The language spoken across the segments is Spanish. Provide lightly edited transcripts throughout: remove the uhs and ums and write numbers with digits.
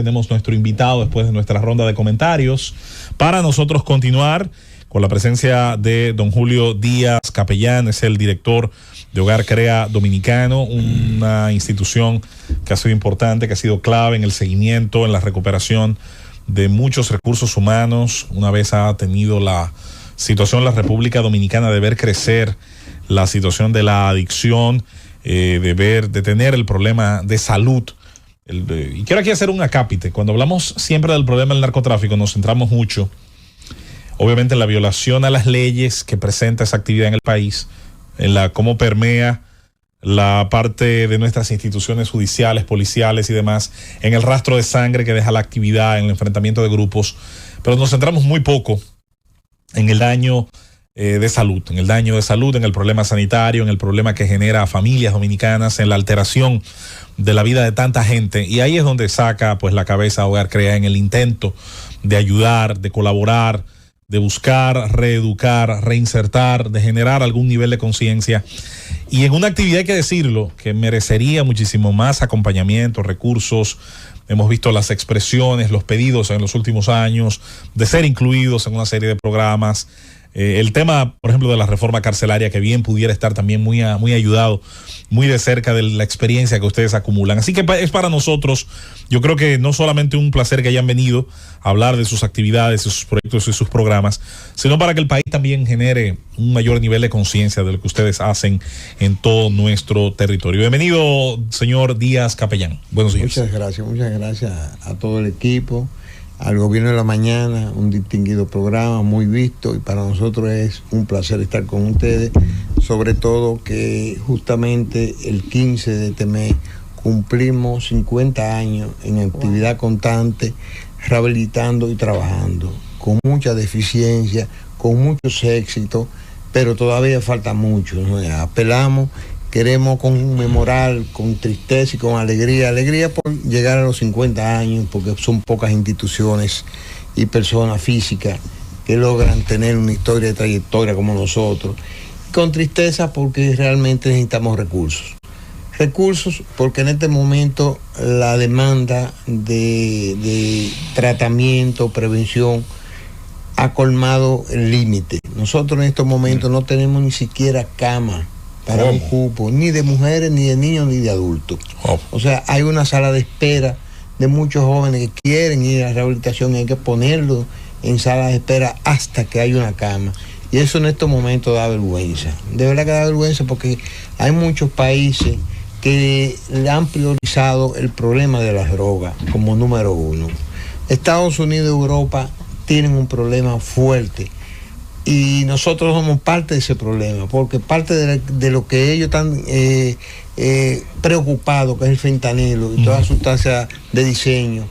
Tenemos nuestro invitado después de nuestra ronda de comentarios para nosotros continuar con la presencia de don Julio Díaz Capellán. Es el director de Hogar Crea Dominicano, una institución que ha sido importante, que ha sido clave en el seguimiento, en la recuperación de muchos recursos humanos. Una vez ha tenido la situación en la República Dominicana de ver crecer la situación de la adicción, de tener el problema de salud. Y quiero aquí hacer un acápite. Cuando hablamos siempre del problema del narcotráfico, nos centramos mucho, obviamente, en la violación a las leyes que presenta esa actividad en el país, en la cómo permea la parte de nuestras instituciones judiciales, policiales y demás, en el rastro de sangre que deja la actividad, en el enfrentamiento de grupos, pero nos centramos muy poco en el daño de salud, en el problema sanitario, en el problema que genera a familias dominicanas, en la alteración de la vida de tanta gente. Y ahí es donde saca pues la cabeza Hogar Crea, en el intento de ayudar, de colaborar, de buscar, reeducar, reinsertar, de generar algún nivel de conciencia. Y en una actividad, hay que decirlo, que merecería muchísimo más acompañamiento, recursos. Hemos visto las expresiones, los pedidos en los últimos años de ser incluidos en una serie de programas. El tema, por ejemplo, de la reforma carcelaria, que bien pudiera estar también muy ayudado, muy de cerca de la experiencia que ustedes acumulan. Así que es para nosotros, yo creo que no solamente un placer que hayan venido a hablar de sus actividades, de sus proyectos y sus programas, sino para que el país también genere un mayor nivel de conciencia de lo que ustedes hacen en todo nuestro territorio. Bienvenido, señor Díaz Capellán. Buenos días. Muchas gracias a todo el equipo, al Gobierno de la Mañana, un distinguido programa, muy visto, y para nosotros es un placer estar con ustedes, sobre todo que justamente el 15 de este mes cumplimos 50 años en actividad constante, rehabilitando y trabajando, con mucha deficiencia, con muchos éxitos, pero todavía falta mucho, ¿no? Apelamos, queremos conmemorar con tristeza y con alegría por llegar a los 50 años, porque son pocas instituciones y personas físicas que logran tener una historia de trayectoria como nosotros. Con tristeza porque realmente necesitamos recursos. Recursos porque en este momento la demanda de tratamiento, prevención, ha colmado el límite. Nosotros en estos momentos no tenemos ni siquiera cama para un cupo, ni de mujeres, ni de niños, ni de adultos. O sea, hay una sala de espera de muchos jóvenes que quieren ir a la rehabilitación y hay que ponerlos en sala de espera hasta que haya una cama. Y eso en estos momentos da vergüenza. De verdad que da vergüenza porque hay muchos países que le han priorizado el problema de las drogas como número uno. Estados Unidos y Europa tienen un problema fuerte. Y nosotros somos parte de ese problema, porque parte de lo que ellos están preocupados, que es el fentanilo y todas las sustancias de diseño,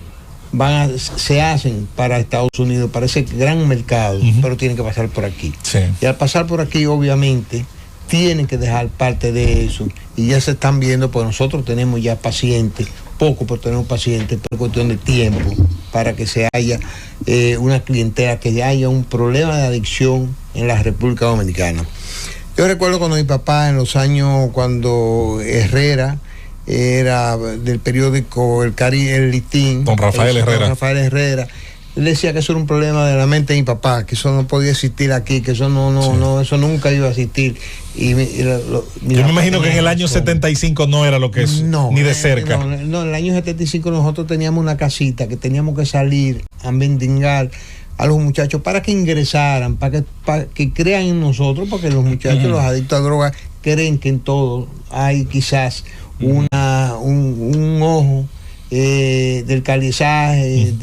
se hacen para Estados Unidos, para ese gran mercado, pero tienen que pasar por aquí. Sí. Y al pasar por aquí, obviamente, tienen que dejar parte de eso. Y ya se están viendo, pues nosotros tenemos ya pacientes, poco, pero tenemos pacientes, por cuestión de tiempo, para que se haya una clientela, que haya un problema de adicción en la República Dominicana. Yo recuerdo cuando mi papá, en los años cuando Herrera era del periódico El Listín, don Rafael Herrera, él decía que eso era un problema de la mente de mi papá, que eso no podía existir aquí, que eso no, eso nunca iba a existir. Yo me imagino que en el año 75 no era lo que es, ni de cerca. No, en el año 75 nosotros teníamos una casita que teníamos que salir a mendigar a los muchachos para que ingresaran, para que crean en nosotros, porque los muchachos, los adictos a drogas, creen que en todo hay quizás un ojo del calizaje,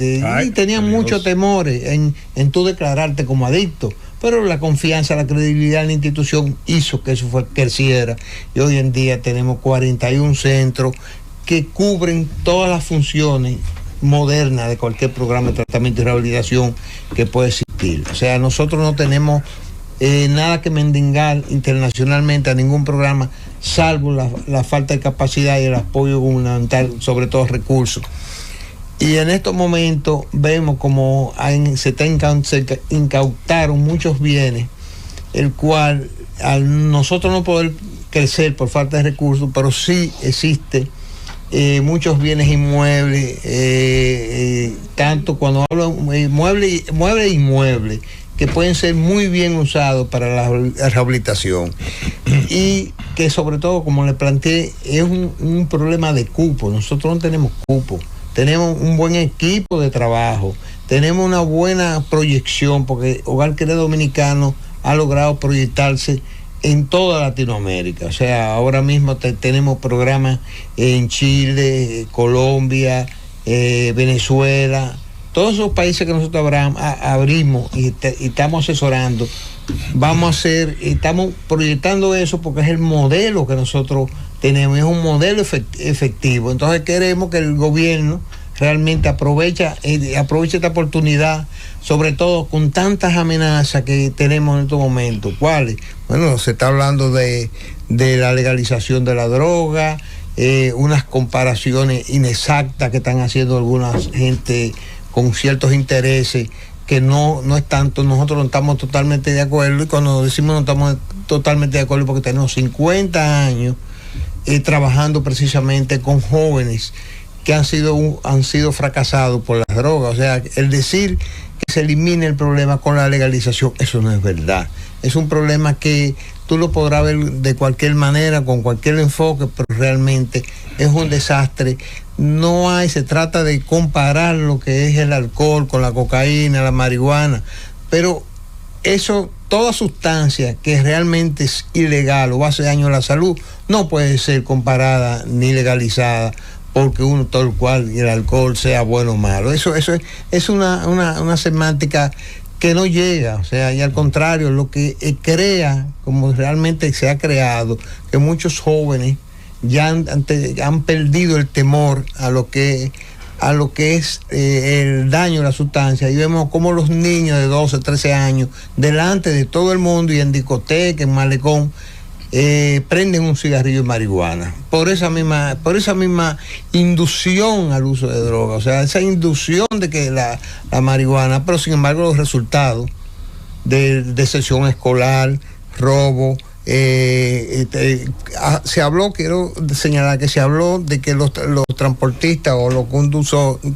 y tenían muchos temores en tú declararte como adicto, pero la confianza, la credibilidad en la institución hizo que eso creciera, y hoy en día tenemos 41 centros que cubren todas las funciones modernas de cualquier programa de tratamiento y rehabilitación que puede existir. O sea, nosotros no tenemos nada que mendigar internacionalmente a ningún programa, salvo la falta de capacidad y el apoyo gubernamental, sobre todo recursos. Y en estos momentos vemos como se incautaron muchos bienes, el cual al nosotros no poder crecer por falta de recursos, pero sí existe muchos bienes inmuebles, tanto cuando hablo mueble e inmueble, que pueden ser muy bien usados para la rehabilitación. Y que sobre todo, como le planteé, es un problema de cupo. Nosotros no tenemos cupo, tenemos un buen equipo de trabajo, tenemos una buena proyección, porque Hogar Crea Dominicano ha logrado proyectarse en toda Latinoamérica. O sea, ahora mismo tenemos programas en Chile, Colombia, Venezuela, todos esos países que nosotros abrimos y estamos asesorando. Estamos proyectando eso porque es el modelo que nosotros tenemos, es un modelo efectivo. Entonces queremos que el gobierno realmente aproveche esta oportunidad, sobre todo con tantas amenazas que tenemos en estos momentos. ¿Cuáles? Bueno, se está hablando de la legalización de la droga, unas comparaciones inexactas que están haciendo algunas gente con ciertos intereses que no es tanto. Nosotros no estamos totalmente de acuerdo, y cuando decimos no estamos totalmente de acuerdo porque tenemos 50 años trabajando precisamente con jóvenes que han sido fracasados por las drogas. O sea, el decir que se elimine el problema con la legalización, eso no es verdad. Es un problema que tú lo podrás ver de cualquier manera, con cualquier enfoque, pero realmente es un desastre. Se trata de comparar lo que es el alcohol con la cocaína, la marihuana, pero eso, toda sustancia que realmente es ilegal o hace daño a la salud, no puede ser comparada ni legalizada porque uno tal cual y el alcohol sea bueno o malo. Eso es una semántica que no llega, o sea, y al contrario, lo que crea, como realmente se ha creado, que muchos jóvenes ya han perdido el temor a lo que es el daño de la sustancia, y vemos como los niños de 12, 13 años, delante de todo el mundo y en discoteca, en malecón, prenden un cigarrillo de marihuana por esa misma inducción al uso de droga, o sea, esa inducción de que la marihuana, pero sin embargo los resultados de deserción escolar, robo, se habló, quiero señalar que se habló de que los transportistas o los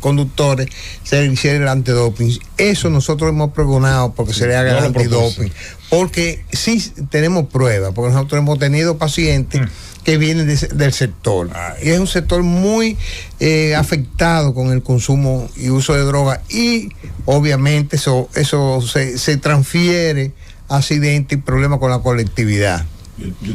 conductores se le hiciera el antidoping. Eso nosotros hemos pregonado porque se le haga el antidoping, porque sí tenemos pruebas, porque nosotros hemos tenido pacientes que vienen del sector, y es un sector muy afectado con el consumo y uso de drogas, y obviamente eso se transfiere accidentes y problemas con la colectividad.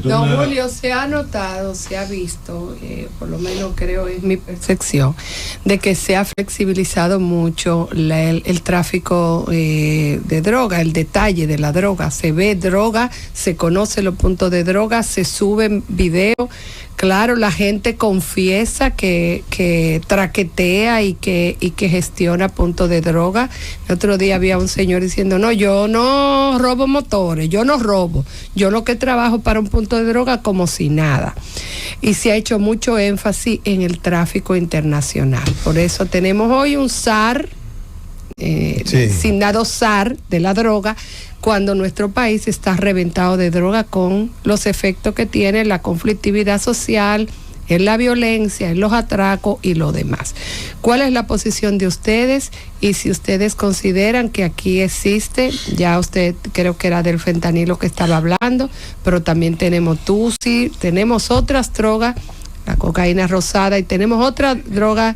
Don Julio, se ha notado, se ha visto, por lo menos creo es mi percepción, de que se ha flexibilizado mucho el tráfico de droga, el detalle de la droga. Se ve droga, se conoce los puntos de droga, se suben videos. Claro, la gente confiesa que traquetea y que gestiona puntos de droga. El otro día había un señor diciendo, no, yo no robo motores, yo no robo, yo lo que trabajo para un punto de droga como si nada. Y se ha hecho mucho énfasis en el tráfico internacional. Por eso tenemos hoy un SAR, designado SAR de la droga, cuando nuestro país está reventado de droga, con los efectos que tiene la conflictividad social, en la violencia, en los atracos y lo demás. ¿Cuál es la posición de ustedes? Y si ustedes consideran que aquí existe, ya usted creo que era del fentanilo que estaba hablando, pero también tenemos TUSI, tenemos otras drogas, la cocaína rosada, y tenemos otra droga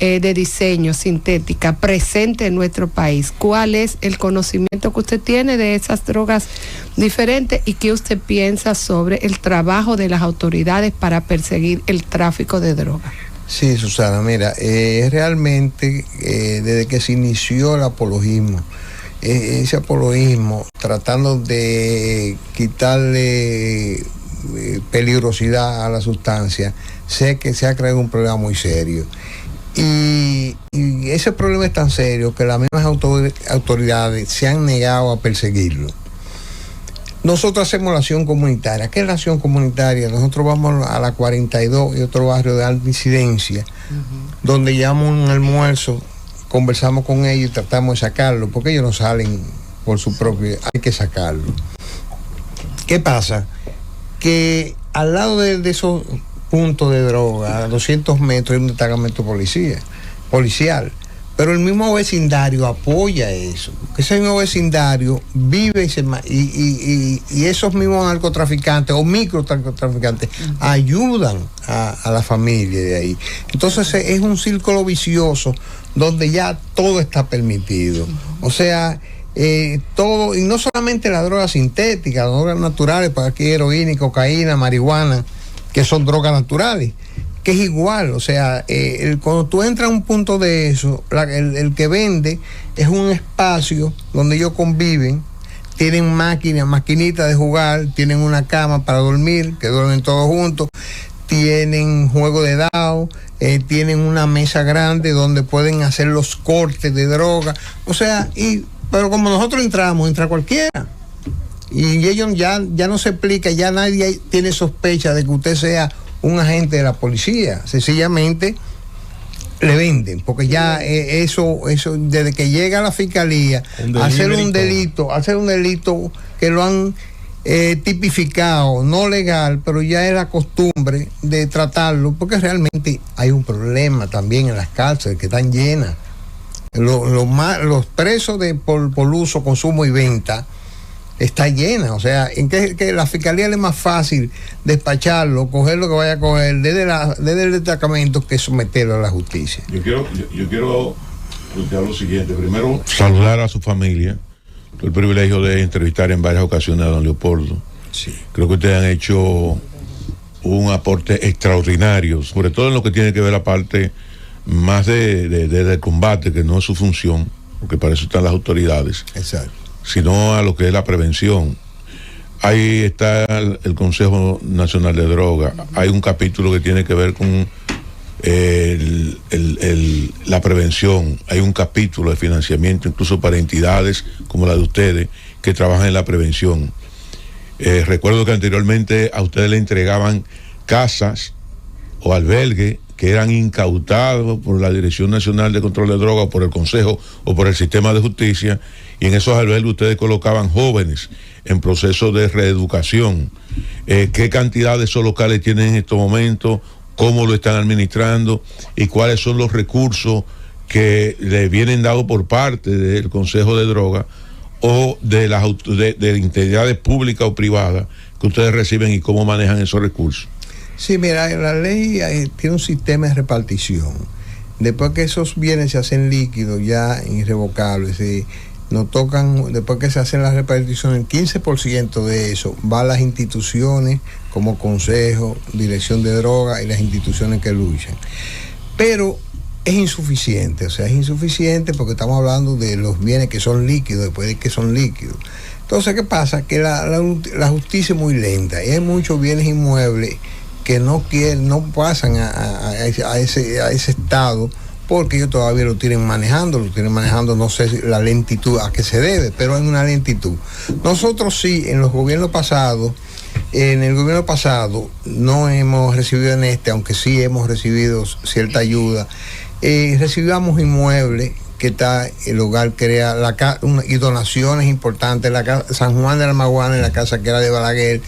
de diseño sintética presente en nuestro país. ¿Cuál es el conocimiento que usted tiene de esas drogas diferentes y qué usted piensa sobre el trabajo de las autoridades para perseguir el tráfico de drogas? Sí, Susana, mira, realmente desde que se inició el apologismo, ese apologismo tratando de quitarle peligrosidad a la sustancia, sé que se ha creado un problema muy serio. Y ese problema es tan serio que las mismas autoridades se han negado a perseguirlo. Nosotros hacemos la acción comunitaria. ¿Qué es la acción comunitaria? Nosotros vamos a la 42 y otro barrio de alta incidencia, donde llevamos un almuerzo, conversamos con ellos y tratamos de sacarlo, porque ellos no salen por su propio, hay que sacarlo. ¿Qué pasa? Que al lado de esos puntos de droga, a 200 metros hay un destacamento policial. Pero el mismo vecindario apoya eso. Ese mismo vecindario vive y esos mismos narcotraficantes o microtraficantes ayudan a la familia de ahí. Entonces es un círculo vicioso donde ya todo está permitido. O sea, todo, y no solamente las drogas sintéticas, las drogas naturales, para aquí heroína, cocaína, marihuana, que son drogas naturales, que es igual. O sea, cuando tú entras a un punto de eso, el que vende es un espacio donde ellos conviven, tienen maquinitas de jugar, tienen una cama para dormir, que duermen todos juntos, tienen juego de dado, tienen una mesa grande donde pueden hacer los cortes de droga. O sea, pero como nosotros entramos, entra cualquiera. Y ellos ya no se explica, ya nadie tiene sospecha de que usted sea un agente de la policía. Sencillamente le venden, porque ya eso desde que llega a la fiscalía, hacer un delito que lo han tipificado, no legal, pero ya es la costumbre de tratarlo, porque realmente hay un problema también en las cárceles que están llenas. Los presos por uso, consumo y venta está llena. O sea, en que la fiscalía le es más fácil despacharlo, coger lo que vaya a coger desde el destacamento, que someterlo a la justicia. Yo quiero plantear lo siguiente. Primero, saludar a su familia. Tuve el privilegio de entrevistar en varias ocasiones a don Leopoldo. Sí. Creo que ustedes han hecho un aporte extraordinario, sobre todo en lo que tiene que ver la parte más del combate, que no es su función, porque para eso están las autoridades. Exacto. Sino a lo que es la prevención. Ahí está el Consejo Nacional de Drogas. Hay un capítulo que tiene que ver con la prevención. Hay un capítulo de financiamiento incluso para entidades como la de ustedes que trabajan en la prevención. Recuerdo que anteriormente a ustedes le entregaban casas o albergues que eran incautados por la Dirección Nacional de Control de Drogas, o por el Consejo o por el Sistema de Justicia, y en esos albergues ustedes colocaban jóvenes en proceso de reeducación. ¿Qué cantidad de esos locales tienen en estos momentos? ¿Cómo lo están administrando? ¿Y cuáles son los recursos que le vienen dados por parte del Consejo de Drogas o de entidades públicas o privadas que ustedes reciben, y cómo manejan esos recursos? Sí, mira, la ley tiene un sistema de repartición. Después que esos bienes se hacen líquidos, ya irrevocables, después que se hacen las reparticiones, el 15% de eso va a las instituciones como Consejo, Dirección de Drogas y las instituciones que luchan. Pero es insuficiente, o sea, es insuficiente porque estamos hablando de los bienes que son líquidos, después de que son líquidos. Entonces, ¿qué pasa? Que la justicia es muy lenta y hay muchos bienes inmuebles que no pasan a ese estado, porque ellos todavía lo tienen manejando, no sé la lentitud a qué se debe, pero hay una lentitud. Nosotros sí, en el gobierno pasado no hemos recibido aunque sí hemos recibido cierta ayuda, recibíamos inmuebles que está el Hogar Crea, y donaciones importantes, San Juan de la Maguana, en la casa que era de Balaguer,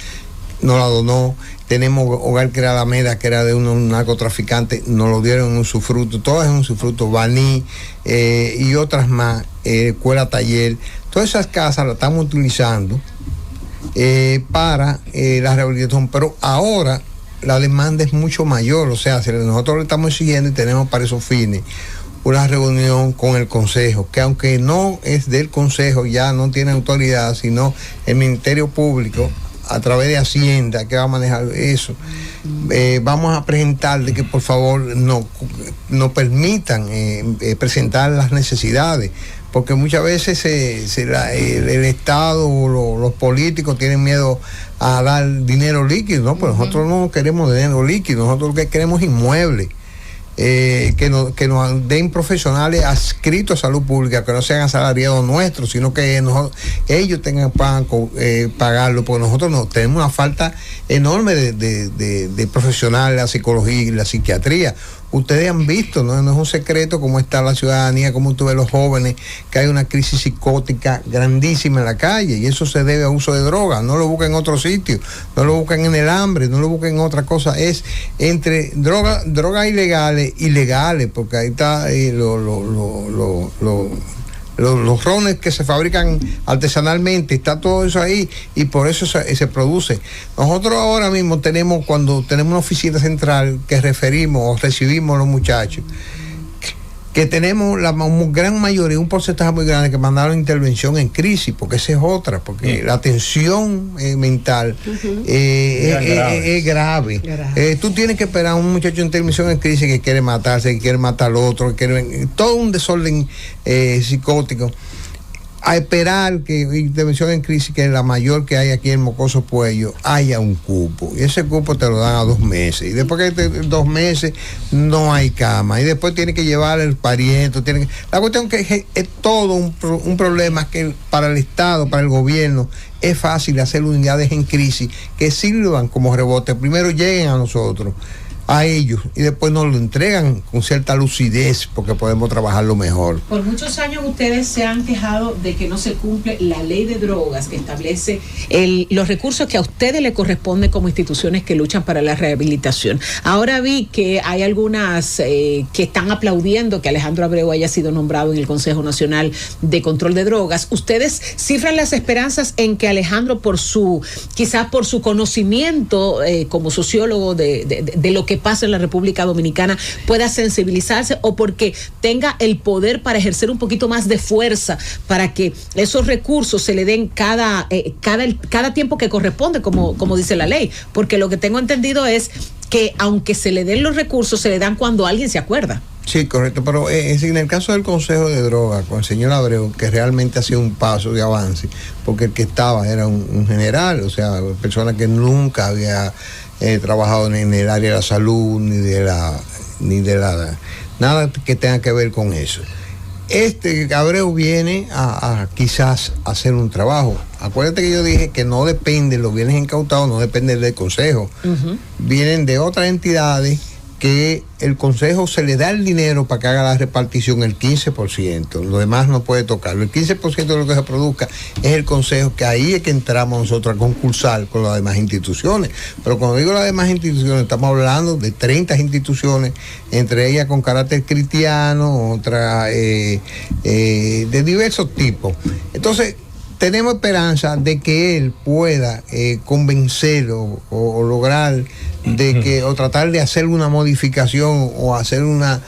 nos la donó. Tenemos Hogar Crea Alameda, que era de un narcotraficante, nos lo dieron en usufructo, todas en usufructo, Baní y otras más, Escuela Taller. Todas esas casas las estamos utilizando para la rehabilitación, pero ahora la demanda es mucho mayor. O sea, nosotros le estamos exigiendo y tenemos para esos fines una reunión con el Consejo, que aunque no es del Consejo, ya no tiene autoridad, sino el Ministerio Público, a través de Hacienda, que va a manejar eso. Vamos a presentarle que por favor no permitan presentar las necesidades, porque muchas veces el Estado o los políticos tienen miedo a dar dinero líquido, ¿no? Pues nosotros no queremos dinero líquido, nosotros lo que queremos es inmuebles. Que nos den profesionales adscritos a salud pública, que no sean asalariados nuestros, sino que ellos tengan para pagarlo, porque nosotros tenemos una falta enorme de profesionales, la psicología y la psiquiatría. Ustedes han visto, no es un secreto cómo está la ciudadanía, cómo tú ves los jóvenes, que hay una crisis psicótica grandísima en la calle, y eso se debe a uso de drogas. No lo buscan en otro sitio, no lo buscan en el hambre, no lo buscan en otra cosa, es entre drogas ilegales, porque ahí está los rones que se fabrican artesanalmente, está todo eso ahí, y por eso se produce. Nosotros ahora mismo cuando tenemos una oficina central que recibimos a los muchachos, que tenemos la gran mayoría, un porcentaje muy grande que mandaron intervención en crisis, porque esa es otra, porque la tensión mental es grave. Tú tienes que esperar a un muchacho en intervención en crisis que quiere matarse, que quiere matar al otro, que quiere todo un desorden psicótico, a esperar que intervención en crisis, que es la mayor que hay aquí en Mocoso Puello, haya un cupo, y ese cupo te lo dan a 2 meses, y después que 2 meses no hay cama, y después tiene que llevar el pariente, la cuestión que es todo un problema que para el Estado, para el gobierno, es fácil hacer unidades en crisis que sirvan como rebote, primero lleguen a nosotros, a ellos, y después nos lo entregan con cierta lucidez, porque podemos trabajarlo mejor. Por muchos años ustedes se han quejado de que no se cumple la ley de drogas, que establece los recursos que a ustedes le corresponden como instituciones que luchan para la rehabilitación. Ahora vi que hay algunas que están aplaudiendo que Alejandro Abreu haya sido nombrado en el Consejo Nacional de Control de Drogas. ¿Ustedes cifran las esperanzas en que Alejandro, quizás por su conocimiento como sociólogo de lo que pasa en la República Dominicana, pueda sensibilizarse, o porque tenga el poder para ejercer un poquito más de fuerza para que esos recursos se le den cada tiempo que corresponde, como dice la ley? Porque lo que tengo entendido es que aunque se le den los recursos, se le dan cuando alguien se acuerda. Sí, correcto, pero en el caso del Consejo de Drogas, con el señor Abreu, que realmente ha sido un paso de avance, porque el que estaba era un general, o sea, persona que nunca había trabajado en el área de la salud, ni de la nada que tenga que ver con eso. Abreu viene a quizás hacer un trabajo. Acuérdate que yo dije que no depende, los bienes incautados no dependen del Consejo, vienen de otras entidades, que el Consejo se le da el dinero para que haga la repartición, el 15%, lo demás no puede tocarlo. El 15% de lo que se produzca es el Consejo, que ahí es que entramos nosotros a concursar con las demás instituciones. Pero cuando digo las demás instituciones, estamos hablando de 30 instituciones, entre ellas con carácter cristiano, otras de diversos tipos. Entonces, tenemos esperanza de que él pueda convencer o lograr o tratar de hacer una modificación, o hacer una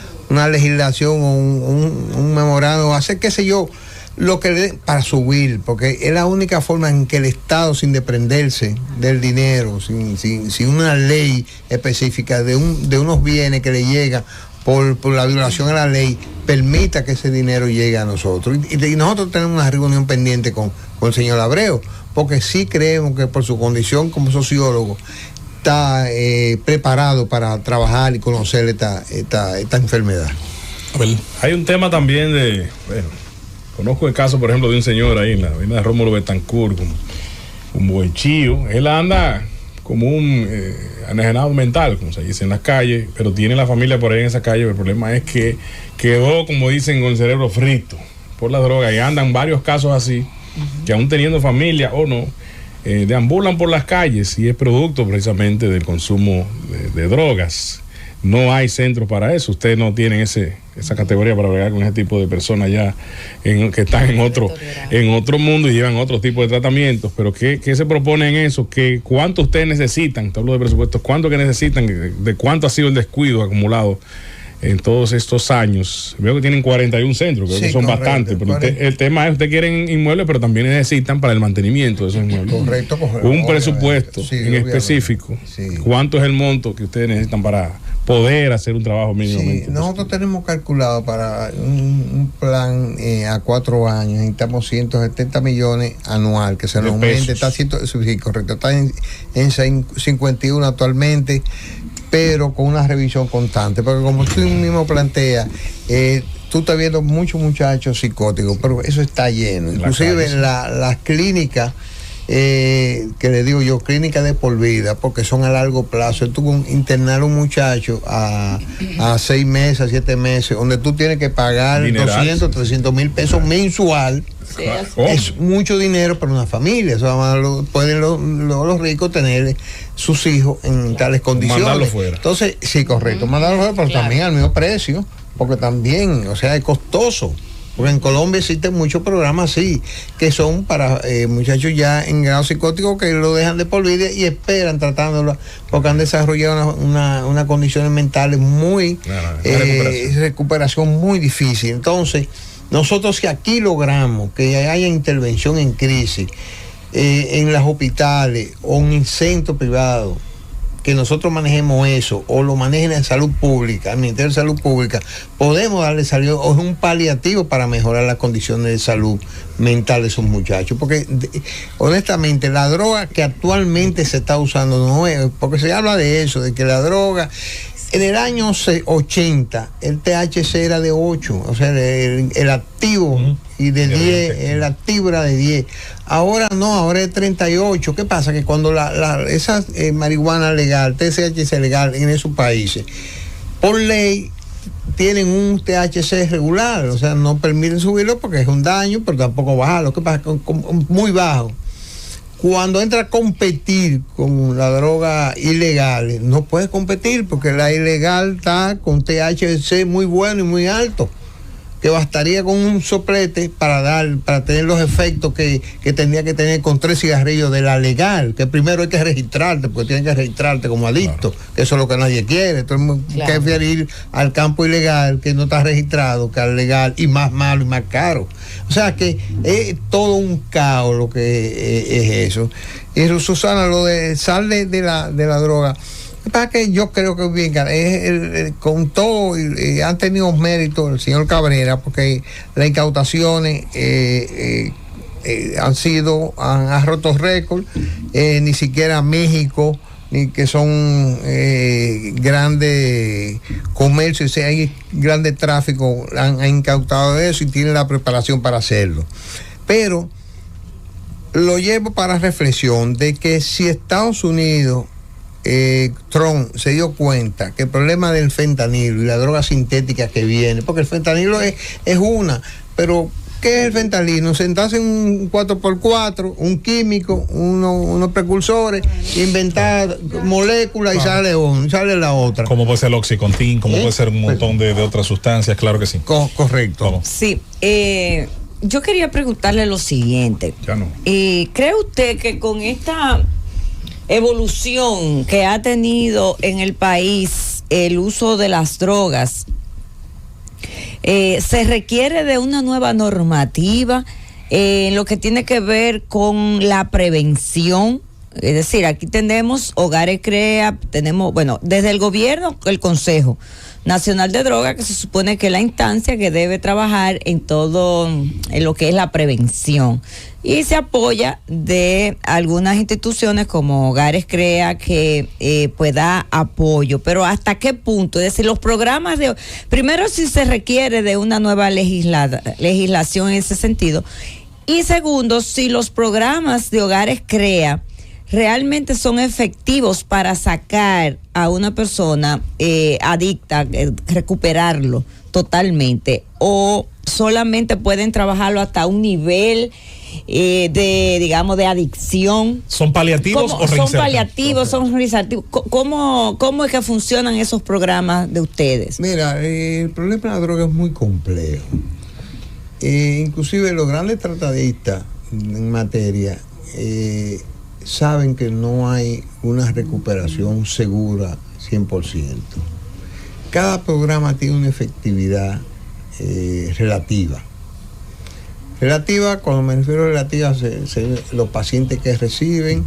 legislación, o un memorando, o hacer, qué sé yo, lo que le dé para subir, porque es la única forma en que el Estado, sin desprenderse del dinero, sin una ley específica de unos bienes que le llegan por la violación a la ley, permita que ese dinero llegue a nosotros. Y nosotros tenemos una reunión pendiente con el señor Abreu, porque sí creemos que por su condición como sociólogo está preparado para trabajar y conocer esta enfermedad. Hay un tema también conozco el caso, por ejemplo, de un señor ahí en la avenida Rómulo Betancourt, un bohechío. Él anda como un enajenado mental, como se dice en las calles, pero tiene la familia por ahí en esa calle. El problema es que quedó, como dicen, con el cerebro frito por la droga, y andan varios casos así, que aún teniendo familia o no, deambulan por las calles, y es producto precisamente del consumo de drogas. No hay centros para eso. Ustedes no tienen esa categoría para bregar con ese tipo de personas ya que están en otro mundo y llevan otro tipo de tratamientos. Pero ¿qué se propone en eso? ¿Cuánto ustedes necesitan? Te hablo de presupuestos. ¿Cuánto que necesitan? ¿De cuánto ha sido el descuido acumulado en todos estos años? Veo que tienen 41 centros, creo que son bastantes. Pero el tema es, ustedes quieren inmuebles, pero también necesitan para el mantenimiento de esos inmuebles. Correcto. Un presupuesto en específico. Sí. ¿Cuánto es el monto que ustedes necesitan para poder hacer un trabajo mínimamente? Sí, nosotros tenemos calculado para un plan a 4 años, necesitamos 170 millones anual, que se nos aumente, está en 51 actualmente, pero con una revisión constante, porque como tú mismo planteas, tú estás viendo muchos muchachos psicóticos, pero eso está lleno. Inclusive en las clínicas que le digo yo, clínica de por vida, porque son a largo plazo. Tú internar a un muchacho a 6 meses, 7 meses, donde tú tienes que pagar Dineral. 200, 300 mil pesos mensual. Sí, Es mucho dinero para una familia. O sea, pueden los ricos tener sus hijos en tales condiciones. Mandarlo fuera. Entonces, sí, correcto, mandarlo fuera, pero también al mismo precio, porque también, o sea, es costoso. Porque en Colombia existen muchos programas así, que son para muchachos ya en grado psicótico que lo dejan de por vida y esperan tratándolo, porque han desarrollado unas condiciones mentales muy, recuperación muy difícil. Entonces, nosotros si aquí logramos que haya intervención en crisis, en los hospitales o en centros privados, que nosotros manejemos eso, o lo manejen en salud pública, el Ministerio de Salud Pública, podemos darle salida, o es un paliativo para mejorar las condiciones de salud mental de esos muchachos. Porque honestamente la droga que actualmente se está usando no es, porque se habla de eso, de que la droga, en el año 80, el THC era de 8, o sea, el activo, y de 10, el activo era de 10. Ahora no, ahora es 38. ¿Qué pasa? Que cuando esa marihuana legal, THC legal en esos países, por ley, tienen un THC regular, o sea, no permiten subirlo porque es un daño, pero tampoco bajarlo. ¿Qué pasa? Muy bajo. Cuando entra a competir con la droga ilegal, no puede competir porque la ilegal está con THC muy bueno y muy alto, que bastaría con un soplete para tener los efectos que tendría que tener con 3 cigarrillos de la legal, que primero hay que registrarte, porque tienes que registrarte como adicto, claro. Que eso es lo que nadie quiere. Entonces claro, prefiere ir al campo ilegal, que no está registrado, que al legal, y más malo y más caro. O sea que es todo un caos lo que es eso. Y Susana, lo de sal de la droga, para que yo creo que bien, con todo, han tenido mérito el señor Cabrera, porque las incautaciones han roto récord, ni siquiera México, ni que son grandes comercios, hay grandes tráficos, han incautado eso y tienen la preparación para hacerlo. Pero lo llevo para reflexión de que si Estados Unidos, Trump se dio cuenta que el problema del fentanilo y la droga sintética que viene, porque el fentanilo es una, pero ¿qué es el fentanilo? Sentarse en un 4x4, un químico, unos precursores, inventar moléculas y sale la otra. Como puede ser el oxycontin, como puede ser un montón de otras sustancias, claro que sí. Correcto. Vamos. Sí, yo quería preguntarle lo siguiente. Ya no. ¿Cree usted que con esta evolución que ha tenido en el país el uso de las drogas, se requiere de una nueva normativa en lo que tiene que ver con la prevención? Es decir, aquí tenemos Hogares CREA, tenemos, bueno, desde el gobierno, el Consejo Nacional de Drogas, que se supone que es la instancia que debe trabajar en todo, en lo que es la prevención. Y se apoya de algunas instituciones como Hogares CREA que pues da apoyo. Pero ¿hasta qué punto? Es decir, los programas primero, si se requiere de una nueva legislación en ese sentido. Y segundo, si los programas de Hogares CREA realmente son efectivos para sacar a una persona adicta, recuperarlo totalmente, o solamente pueden trabajarlo hasta un nivel de adicción. ¿Son paliativos o reinsertivos? Son paliativos, son reinsertivos. ¿Cómo es que funcionan esos programas de ustedes? Mira, el problema de la droga es muy complejo. Inclusive los grandes tratadistas en materia saben que no hay una recuperación segura 100%. Cada programa tiene una efectividad relativa. Relativa, cuando me refiero a relativa, los pacientes que reciben,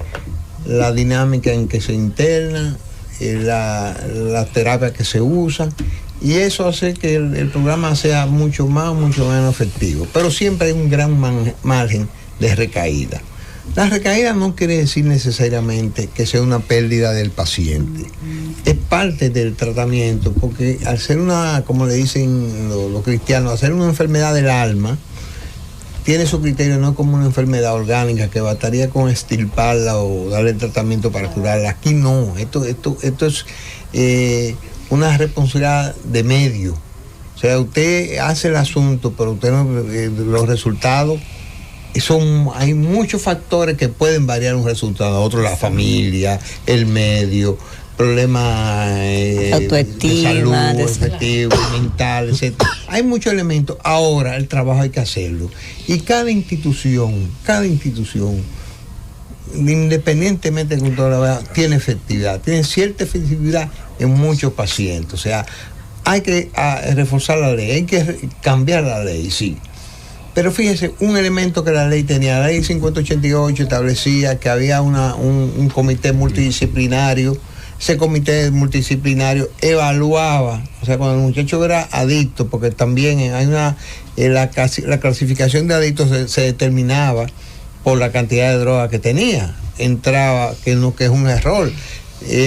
la dinámica en que se interna, la terapia que se usa, y eso hace que el programa sea mucho menos efectivo. Pero siempre hay un gran margen de recaída. La recaída no quiere decir necesariamente que sea una pérdida del paciente. Es parte del tratamiento, porque al ser como le dicen los cristianos, al ser una enfermedad del alma, tiene su criterio, no es como una enfermedad orgánica que bastaría con extirparla o darle tratamiento para curarla. Aquí no, esto es una responsabilidad de medio. O sea, usted hace el asunto, pero usted los resultados hay muchos factores que pueden variar un resultado. Otro, la familia, el medio, problemas de salud, efectivo, mental, etc. Hay muchos elementos. Ahora el trabajo hay que hacerlo. Y cada institución, independientemente de que usted la vea, tiene efectividad, tiene cierta efectividad en muchos pacientes. O sea, hay que reforzar la ley, hay que cambiar la ley, sí. Pero fíjese, un elemento que la ley tenía, la ley 5088 establecía que había un comité multidisciplinario. Ese comité multidisciplinario evaluaba, o sea, cuando el muchacho era adicto, porque también hay la clasificación de adictos se determinaba por la cantidad de droga que tenía. Entraba, que es un error.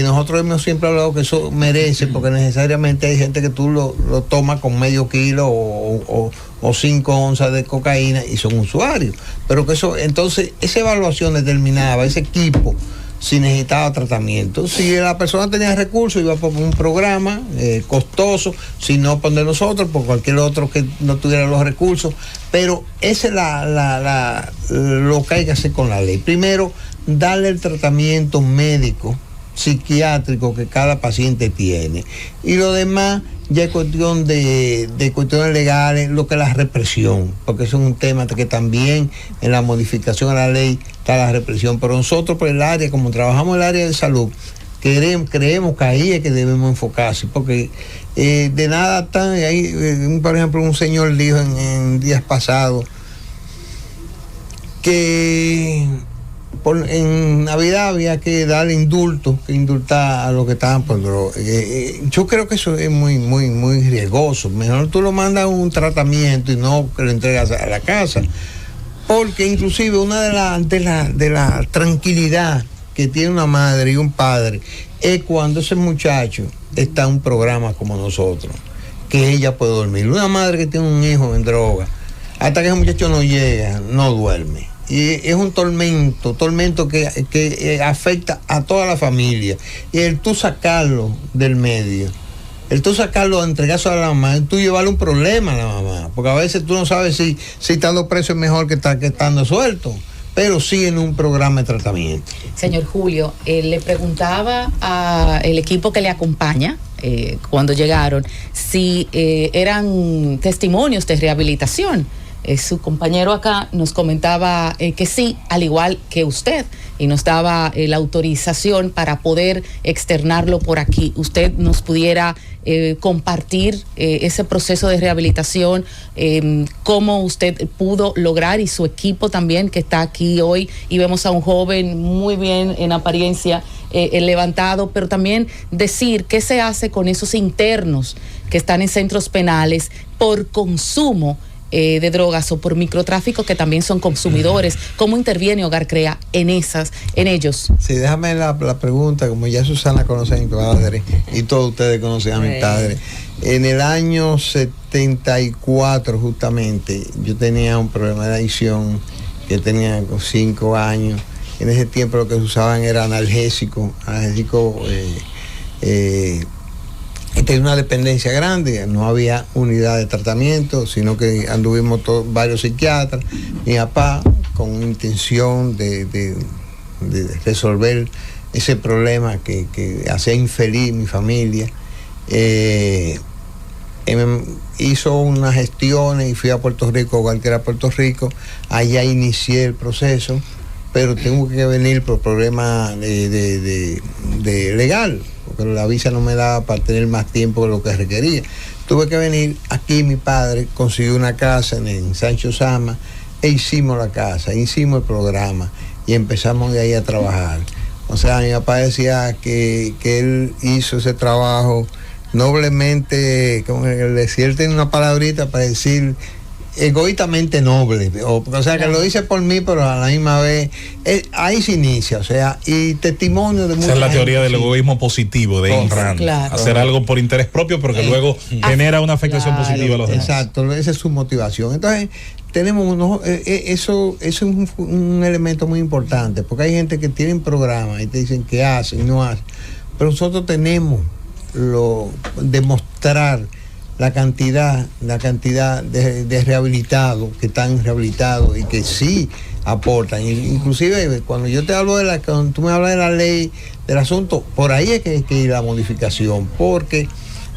Nosotros hemos siempre hablado que eso merece, porque necesariamente hay gente que tú lo tomas con medio kilo o 5 onzas de cocaína y son usuarios. Pero que eso, entonces, esa evaluación determinaba, ese equipo, si necesitaba tratamiento. Si la persona tenía recursos, iba por un programa costoso, si no por de nosotros, por cualquier otro que no tuviera los recursos. Pero ese es lo que hay que hacer con la ley. Primero, darle el tratamiento médico, psiquiátrico que cada paciente tiene, y lo demás ya es cuestión de cuestiones legales, lo que es la represión, porque eso es un tema que también en la modificación a la ley está la represión. Pero nosotros, por el área, como trabajamos en el área de salud, creemos que ahí es que debemos enfocarse, porque de nada está ahí. Por ejemplo, un señor dijo en días pasados que en Navidad había que darle indultar a los que estaban por droga. Yo creo que eso es muy, muy, muy riesgoso. Mejor tú lo mandas a un tratamiento y no que lo entregas a la casa. Porque inclusive una de la tranquilidad que tiene una madre y un padre es cuando ese muchacho está en un programa como nosotros, que ella puede dormir. Una madre que tiene un hijo en droga, hasta que ese muchacho no llega, no duerme. Y es un tormento que afecta a toda la familia. Y el tú sacarlo del medio, el tú sacarlo, entregarlo a la mamá, tú llevarle un problema a la mamá, porque a veces tú no sabes si estando preso es mejor que estando suelto, pero sí en un programa de tratamiento. Señor Julio, le preguntaba al equipo que le acompaña cuando llegaron si eran testimonios de rehabilitación. Su compañero acá nos comentaba que sí, al igual que usted, y nos daba la autorización para poder externarlo por aquí. Usted nos pudiera compartir ese proceso de rehabilitación, cómo usted pudo lograr, y su equipo también que está aquí hoy, y vemos a un joven muy bien en apariencia, levantado, pero también decir qué se hace con esos internos que están en centros penales por consumo de drogas o por microtráfico, que también son consumidores. ¿Cómo interviene Hogar Crea en ellos? Sí, déjame la pregunta, como ya Susana conoce a mi padre y todos ustedes conocen a mi padre. En el año 74 justamente yo tenía un problema de adicción, que tenía 5 años. En ese tiempo lo que se usaban era analgésicos, tenía una dependencia grande, no había unidad de tratamiento, sino que anduvimos varios psiquiatras. Mi papá, con una intención de resolver ese problema que hacía infeliz mi familia, hizo unas gestiones y fui a Puerto Rico, Hogar Crea Puerto Rico. Allá inicié el proceso, pero tengo que venir por problemas de legal, porque la visa no me daba para tener más tiempo de lo que requería. Tuve que venir aquí. Mi padre consiguió una casa en Sancho Sama e hicimos la casa, hicimos el programa y empezamos de ahí a trabajar. O sea, mi papá decía que él hizo ese trabajo noblemente, como decir, él tiene una palabrita para decir egoístamente noble, o sea, que lo dice por mí, pero a la misma vez ahí se inicia, o sea, y testimonio de mucha Esa es la gente, teoría del sí. egoísmo positivo de Ayn Rand. Claro. Hacer algo por interés propio, pero que luego genera una afectación Claro. positiva a los demás. Exacto, esa es su motivación. Entonces, tenemos eso es un elemento muy importante, porque hay gente que tienen programas y te dicen que hacen, no hacen, pero nosotros tenemos demostrar la cantidad de rehabilitados que están rehabilitados y que sí aportan. Inclusive cuando yo te hablo cuando tú me hablas de la ley, del asunto, por ahí es que hay que ir la modificación, porque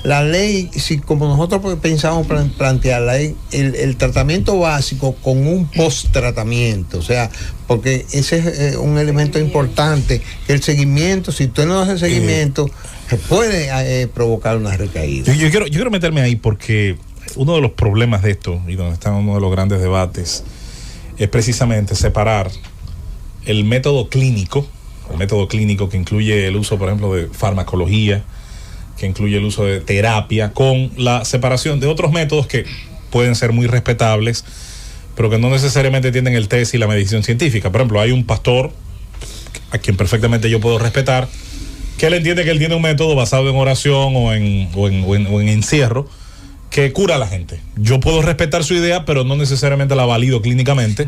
la ley, si como nosotros pensamos plantearla, el tratamiento básico con un post-tratamiento, o sea, porque ese es un elemento importante, que el seguimiento, si tú no haces seguimiento, puede provocar una recaída. Yo quiero meterme ahí porque uno de los problemas de esto, y donde está uno de los grandes debates, es precisamente separar el método clínico que incluye el uso, por ejemplo, de farmacología, que incluye el uso de terapia, con la separación de otros métodos que pueden ser muy respetables, pero que no necesariamente tienen el test y la medición científica. Por ejemplo, hay un pastor, a quien perfectamente yo puedo respetar, que él entiende que él tiene un método basado en oración o en encierro que cura a la gente. Yo puedo respetar su idea, pero no necesariamente la valido clínicamente,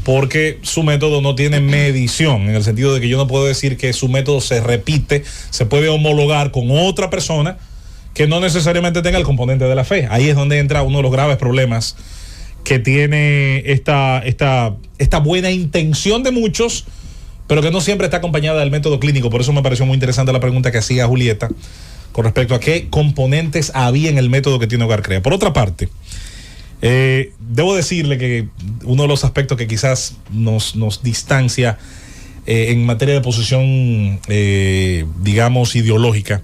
porque su método no tiene medición, en el sentido de que yo no puedo decir que su método se repite, se puede homologar con otra persona que no necesariamente tenga el componente de la fe. Ahí es donde entra uno de los graves problemas que tiene esta buena intención de muchos, pero que no siempre está acompañada del método clínico. Por eso me pareció muy interesante la pregunta que hacía Julieta con respecto a qué componentes había en el método que tiene Hogar Crea. Por otra parte, debo decirle que uno de los aspectos que quizás nos distancia en materia de posición, digamos, ideológica,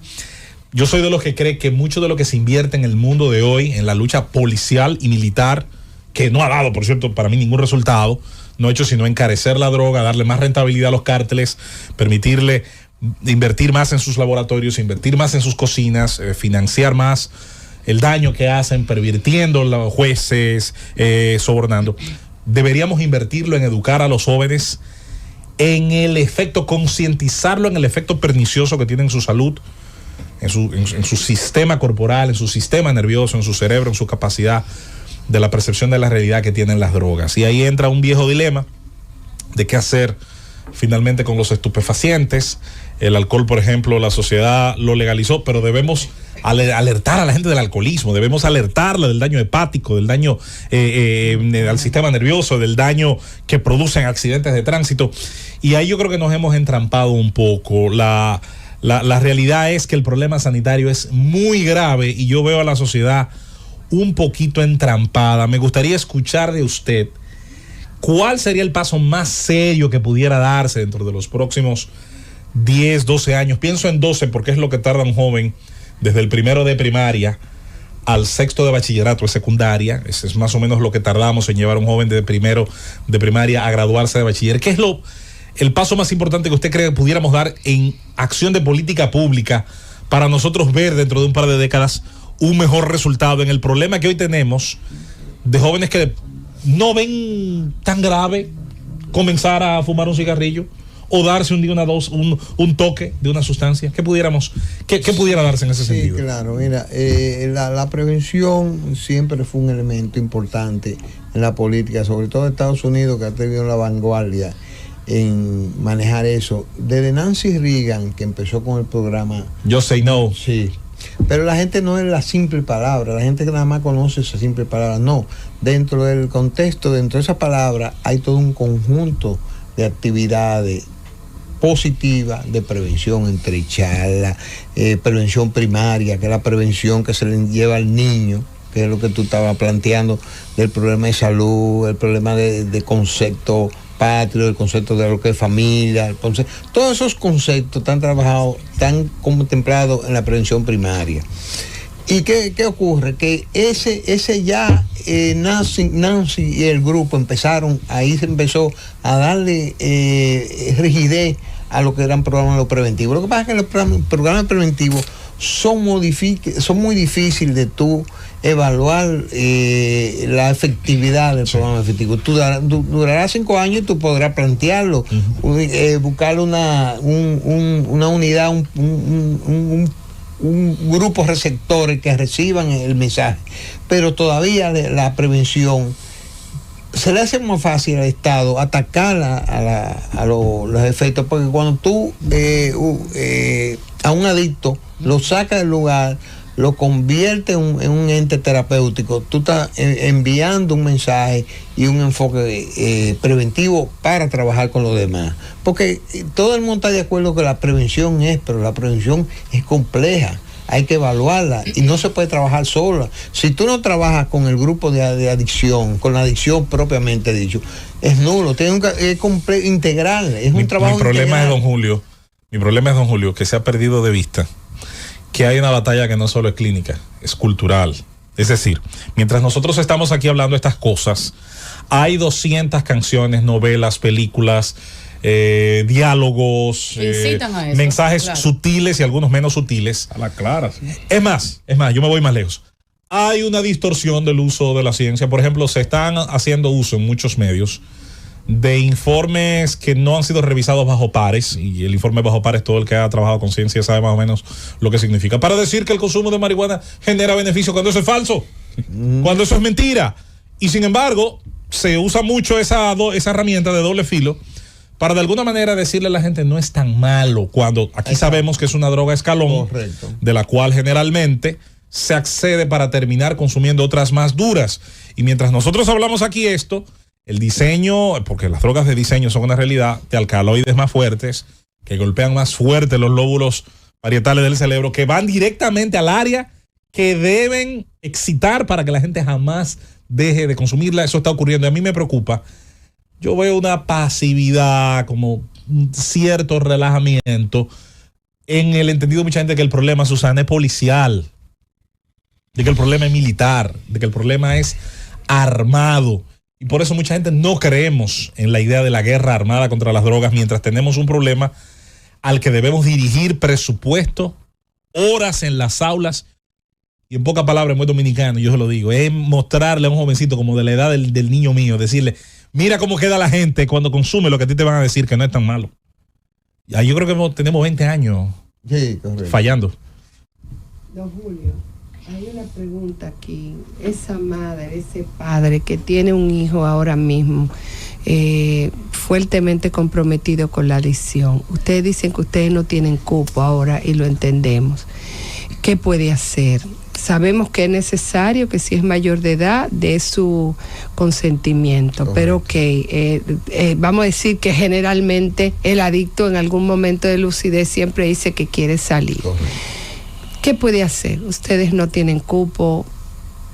yo soy de los que cree que mucho de lo que se invierte en el mundo de hoy, en la lucha policial y militar, que no ha dado, por cierto, para mí ningún resultado, no ha hecho sino encarecer la droga, darle más rentabilidad a los cárteles, permitirle invertir más en sus laboratorios, invertir más en sus cocinas, financiar más el daño que hacen, pervirtiendo los jueces, sobornando. Deberíamos invertirlo en educar a los jóvenes, en el efecto, concientizarlo en el efecto pernicioso que tiene en su salud, en su sistema corporal, en su sistema nervioso, en su cerebro, en su capacidad de la percepción de la realidad que tienen las drogas. Y ahí entra un viejo dilema de qué hacer finalmente con los estupefacientes. El alcohol, por ejemplo, la sociedad lo legalizó, pero debemos alertar a la gente del alcoholismo, debemos alertarle del daño hepático, del daño al sistema nervioso, del daño que producen accidentes de tránsito. Y ahí yo creo que nos hemos entrampado un poco. La realidad es que el problema sanitario es muy grave y yo veo a la sociedad un poquito entrampada. Me gustaría escuchar de usted cuál sería el paso más serio que pudiera darse dentro de los próximos 10, 12 años. Pienso en 12 porque es lo que tarda un joven desde el primero de primaria al sexto de bachillerato de secundaria. Ese es más o menos lo que tardamos en llevar a un joven de primero de primaria a graduarse de bachiller. ¿Qué es el paso más importante que usted cree que pudiéramos dar en acción de política pública para nosotros ver dentro de un par de décadas un mejor resultado en el problema que hoy tenemos de jóvenes que no ven tan grave comenzar a fumar un cigarrillo o darse un día un toque de una sustancia? ¿Qué pudiera darse en ese sentido? Sí, claro, mira, la prevención siempre fue un elemento importante en la política, sobre todo en Estados Unidos, que ha tenido la vanguardia en manejar eso. Desde Nancy Reagan, que empezó con el programa Just Say No. Sí. Pero la gente no es la simple palabra, la gente que nada más conoce esa simple palabra, no. Dentro del contexto, dentro de esa palabra, hay todo un conjunto de actividades positivas de prevención, entre charlas, prevención primaria, que es la prevención que se le lleva al niño, que es lo que tú estabas planteando, del problema de salud, el problema de concepto patrio, el concepto de lo que es familia, todos esos conceptos están trabajados, están contemplados en la prevención primaria. ¿Y qué ocurre? Que ese ya Nancy y el grupo empezaron, ahí se empezó a darle rigidez a lo que eran programas preventivos. Lo que pasa es que los programas preventivos son muy difíciles de tú evaluar la efectividad del programa efectivo. Tú durará 5 años y tú podrás plantearlo, buscar una unidad, un grupo de receptores que reciban el mensaje, pero todavía la prevención se le hace más fácil al Estado atacar a los efectos, porque cuando tú a un adicto lo sacas del lugar, lo convierte en un ente terapéutico, tú estás enviando un mensaje y un enfoque preventivo para trabajar con los demás. Porque todo el mundo está de acuerdo que la prevención pero la prevención es compleja. Hay que evaluarla y no se puede trabajar sola. Si tú no trabajas con el grupo de adicción, con la adicción propiamente dicho, es nulo. Tiene integral, es un trabajo mi problema integral. Mi problema es, don Julio, que se ha perdido de vista que hay una batalla que no solo es clínica, es cultural. Es decir, mientras nosotros estamos aquí hablando de estas cosas, hay 200 canciones, novelas, películas, diálogos, a eso, mensajes claro, sutiles y algunos menos sutiles. A la clara, sí. Es más, yo me voy más lejos. Hay una distorsión del uso de la ciencia. Por ejemplo, se están haciendo uso en muchos medios de informes que no han sido revisados bajo pares, y el informe bajo pares, todo el que ha trabajado con ciencia sabe más o menos lo que significa, para decir que el consumo de marihuana genera beneficio cuando eso es falso, cuando eso es mentira. Y sin embargo, se usa mucho esa herramienta de doble filo para de alguna manera decirle a la gente no es tan malo, cuando aquí sabemos que es una droga escalón. Correcto. De la cual generalmente se accede para terminar consumiendo otras más duras. Y mientras nosotros hablamos aquí esto, el diseño, porque las drogas de diseño son una realidad, de alcaloides más fuertes, que golpean más fuerte los lóbulos parietales del cerebro, que van directamente al área que deben excitar para que la gente jamás deje de consumirla. Eso está ocurriendo y a mí me preocupa. Yo veo una pasividad, como un cierto relajamiento, en el entendido de mucha gente que el problema, Susana, es policial, de que el problema es militar, de que el problema es armado. Y por eso mucha gente no creemos en la idea de la guerra armada contra las drogas, mientras tenemos un problema al que debemos dirigir presupuesto, horas en las aulas, y en pocas palabras, muy dominicano, yo se lo digo, es mostrarle a un jovencito como de la edad del niño mío, decirle, mira cómo queda la gente cuando consume lo que a ti te van a decir que no es tan malo. Ya, yo creo que tenemos 20 años fallando. Don Julio, hay una pregunta aquí. Esa madre, ese padre que tiene un hijo ahora mismo fuertemente comprometido con la adicción. Ustedes dicen que ustedes no tienen cupo ahora y lo entendemos. ¿Qué puede hacer? Sabemos que es necesario que si es mayor de edad dé su consentimiento, pero vamos a decir que generalmente el adicto en algún momento de lucidez siempre dice que quiere salir. ¿Qué puede hacer? Ustedes no tienen cupo.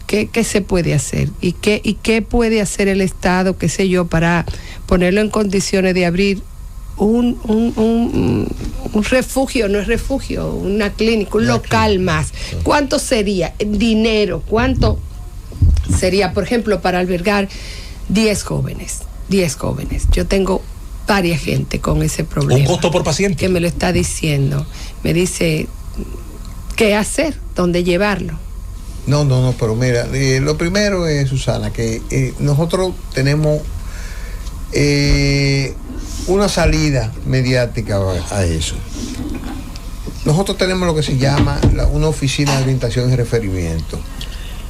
¿Qué se puede hacer? ¿Y qué puede hacer el Estado, qué sé yo, para ponerlo en condiciones de abrir un refugio, no es refugio, una clínica, un local más? ¿Cuánto sería? Dinero, ¿cuánto sería, por ejemplo, para albergar 10 jóvenes? 10 jóvenes. Yo tengo varias gente con ese problema. ¿Un costo por paciente? Que me lo está diciendo. Me dice, ¿qué hacer? ¿Dónde llevarlo? No, pero mira, lo primero es, Susana, que nosotros tenemos una salida mediática a eso. Nosotros tenemos lo que se llama una oficina de orientación y referimiento.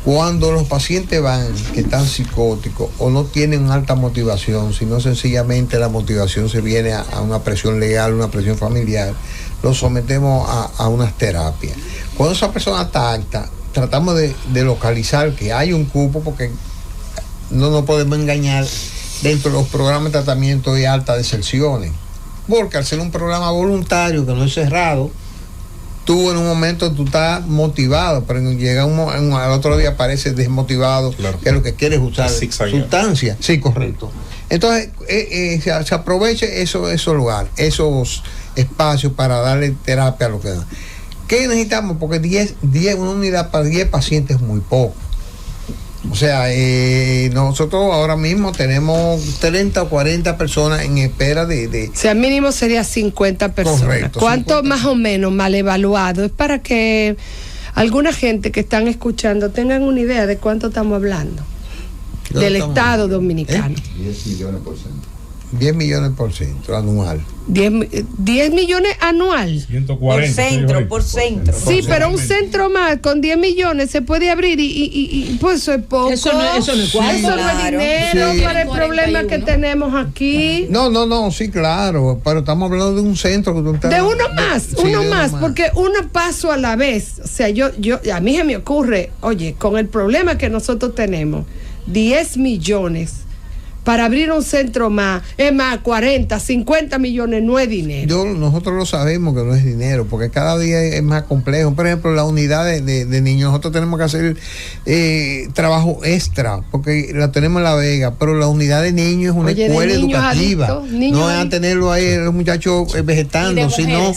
Cuando los pacientes van, que están psicóticos o no tienen alta motivación, sino sencillamente la motivación se viene a una presión legal, una presión familiar, los sometemos a unas terapias. Cuando esa persona está alta, tratamos de localizar que hay un cupo, porque no nos podemos engañar. Dentro de los programas de tratamiento de alta deserciones, porque al ser un programa voluntario que no es cerrado, tú en un momento tú estás motivado, pero llega al otro día apareces desmotivado, claro, que lo que quieres usar sustancia. Sí, correcto. Entonces se aprovecha esos lugares, esos espacios para darle terapia a lo que da. ¿Qué necesitamos? Porque 10, una unidad para 10 pacientes es muy poco. O sea, nosotros ahora mismo tenemos 30 o 40 personas en espera de... O sea, mínimo sería 50 personas. Correcto. ¿Cuánto 50? más o menos mal evaluado? Es para que alguna gente que están escuchando tengan una idea de cuánto estamos hablando del Estado Dominicano. 10 millones por ciento. 10 millones por ciento anual. 10 millones anual. 140. Por centro. Sí, pero un centro más con 10 millones se puede abrir y pues eso es poco. Eso no es cuarto. Eso no es Claro. dinero Sí. para el problema que tenemos aquí. No, sí, claro, pero estamos hablando de un centro que tú estás... De uno más, Sí, uno de más, porque uno paso a la vez. O sea, a mí se me ocurre, oye, con el problema que nosotros tenemos, 10 millones para abrir un centro más, es más, 40, 50 millones no es dinero. Nosotros lo sabemos que no es dinero, porque cada día es más complejo. Por ejemplo, la unidad de niños, nosotros tenemos que hacer trabajo extra, porque la tenemos en La Vega, pero la unidad de niños es una Oye, de escuela niños educativa. adictos, niños No es a adictos. tenerlo ahí los muchachos vegetando, Y de sino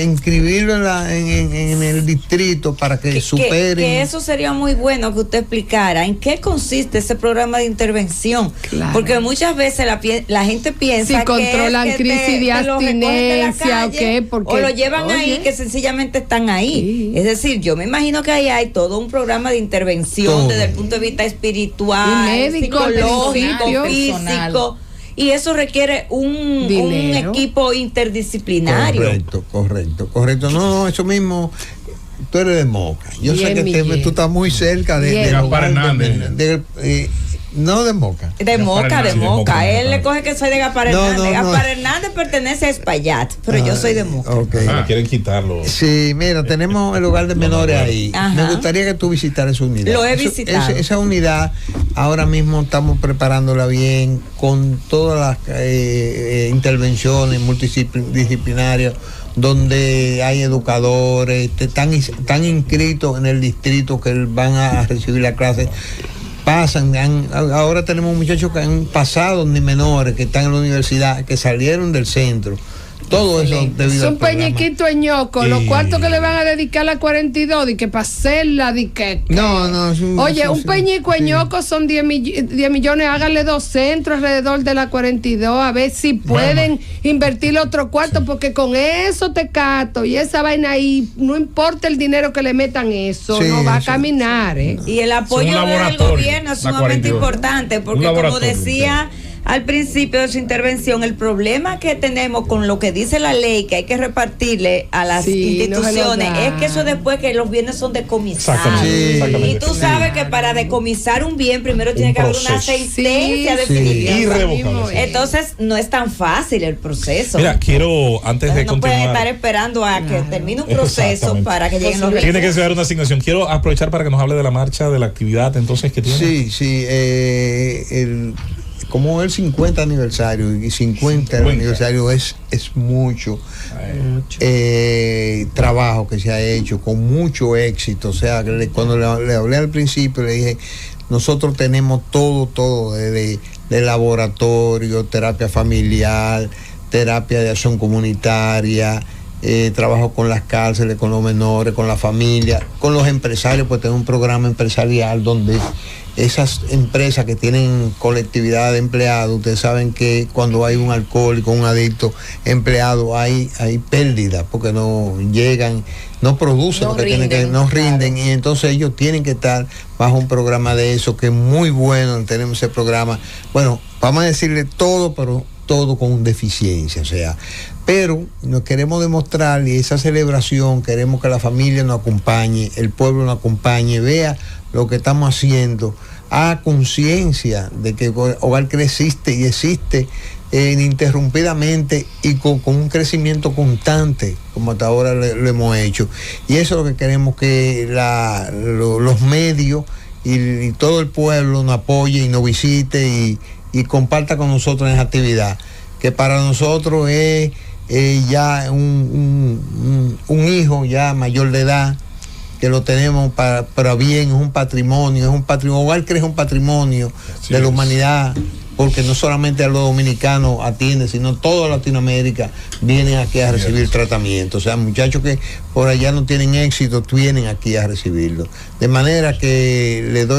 inscribirlo en el distrito para que superen. Que eso sería muy bueno que usted explicara en qué consiste ese programa de intervención. Claro. Porque muchas veces la gente piensa Si controlan que crisis de te lo recogen de la abstinencia o calle, qué, porque, o lo llevan oye, ahí, que sencillamente están ahí. Sí. Es decir, yo me imagino que ahí hay todo un programa de intervención Todo. desde el punto de vista espiritual, Y médico, psicológico, personal. físico. Y eso requiere un Dinero. equipo interdisciplinario. Correcto. No, eso mismo. Tú eres de Moca. Yo sé 10 que millones. tú estás muy cerca de Bien. Gaspar Hernández. No de Moca. De Moca. Hernández. Él le coge que soy de Gaspar No, Hernández. no. Gaspar Hernández pertenece a Espaillat, pero yo soy de Moca. Ok. Me quieren quitarlo. Sí, mira, tenemos el hogar de menores ahí. Ajá. Me gustaría que tú visitaras esa unidad. Lo he visitado. Esa unidad, ahora mismo estamos preparándola bien, con todas las intervenciones multidisciplinarias, donde hay educadores, están inscritos en el distrito que van a recibir la clase. Ahora tenemos muchachos que han pasado ni menores, que están en la universidad, que salieron del centro. Todo eso debido Es al un programa. peñiquito ñoco, los cuartos que le van a dedicar a la 42, de que para hacerla, de que... No, es Oye, un sí, peñico sí. ñoco son 10 millones, háganle 2 centros alrededor de la 42, a ver si pueden invertir otro cuarto, porque con eso te cato y esa vaina ahí, no importa el dinero que le metan, eso Sí, no va a eso, caminar, ¿eh? Y el Es apoyo un del laboratorio, gobierno es la sumamente 42. importante, porque Un como laboratorio, decía al principio de su intervención, el problema que tenemos con lo que dice la ley, que hay que repartirle a las Sí, instituciones, no se lo es que eso después que los bienes son decomisados. Exactamente. Y tú sabes que para decomisar un bien primero tiene que haber una proceso. sentencia Sí, definitiva. Irrevocable. Entonces no es tan fácil el proceso. Mira, quiero, antes de no pueden estar continuar, esperando a que termine un proceso Exactamente. para que lleguen los tiene que recursos. ser una asignación. Quiero aprovechar para que nos hable de la marcha, de la actividad, entonces, que tiene. Sí, como el 50 aniversario y 50 aniversario es mucho trabajo que se ha hecho con mucho éxito. O sea, cuando le hablé al principio le dije, nosotros tenemos todo de laboratorio, terapia familiar, terapia de acción comunitaria, trabajo con las cárceles, con los menores, con la familia, con los empresarios, pues tengo un programa empresarial donde esas empresas que tienen colectividad de empleados, ustedes saben que cuando hay un alcohólico, un adicto empleado, hay pérdida, porque no llegan, no producen No lo que tienen que, rinden, no rinden, claro. y entonces ellos tienen que estar bajo un programa de eso, que es muy bueno, tenemos ese programa. Bueno, vamos a decirle todo, pero todo con deficiencia, o sea, pero nos queremos demostrar, y esa celebración queremos que la familia nos acompañe, el pueblo nos acompañe, vea lo que estamos haciendo, a conciencia de que Hogar Crea existe y existe ininterrumpidamente y con un crecimiento constante, como hasta ahora lo hemos hecho. Y eso es lo que queremos, que los medios y todo el pueblo nos apoye y nos visite y comparta con nosotros en esa actividad, que para nosotros es ya un hijo ya mayor de edad, que lo tenemos para bien, es un patrimonio, Hogar Crea es un patrimonio de la humanidad, porque no solamente a los dominicanos atiende, sino toda Latinoamérica vienen aquí a recibir tratamiento. O sea, muchachos que por allá no tienen éxito, vienen aquí a recibirlo. De manera que le doy